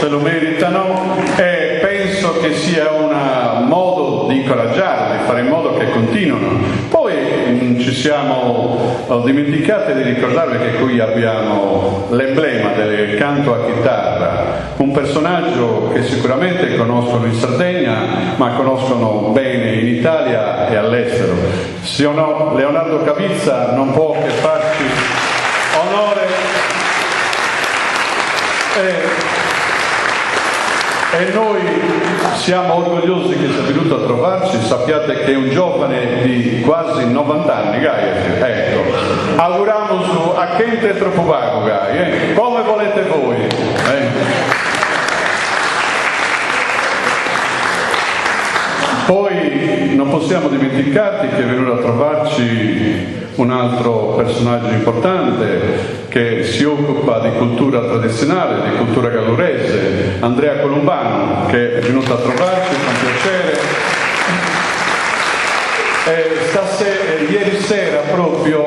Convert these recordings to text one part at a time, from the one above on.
se lo meritano, e penso che sia un modo di incoraggiarli, fare in modo che continuino. Poi ci siamo dimenticati di ricordarvi che qui abbiamo l'emblema del canto a chitarra, un personaggio che sicuramente conoscono in Sardegna, ma conoscono bene in Italia e all'estero. Leonardo Cavizza non può che farci onore e noi siamo orgogliosi che sia venuto a trovarci. Sappiate che è un giovane di quasi 90 anni, ecco, auguriamo a Kente è troppo vago, come volete voi. Poi non possiamo dimenticarti che è venuto a trovarci un altro personaggio importante che si occupa di cultura tradizionale, di cultura gallurese, Andrea Columbano, che è venuto a trovarci, con piacere. Ieri sera proprio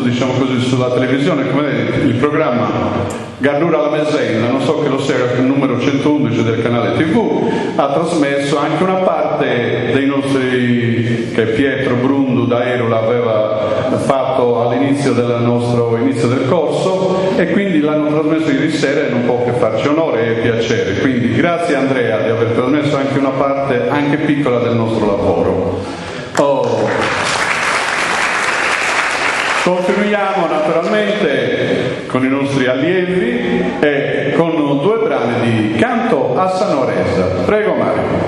diciamo così, sulla televisione, come vedete, il programma Gallura alla Mesenna, non so che lo sia il numero 111 del canale TV, ha trasmesso anche una parte dei nostri, che Pietro Brundu da Erola aveva fatto all'inizio del nostro inizio del corso, e quindi l'hanno trasmesso ieri sera e non può che farci onore e piacere. Quindi grazie Andrea di aver trasmesso anche una parte anche piccola del nostro lavoro. Continuiamo naturalmente con i nostri allievi e con 2 brani di canto a Sanoresa. Prego Mario.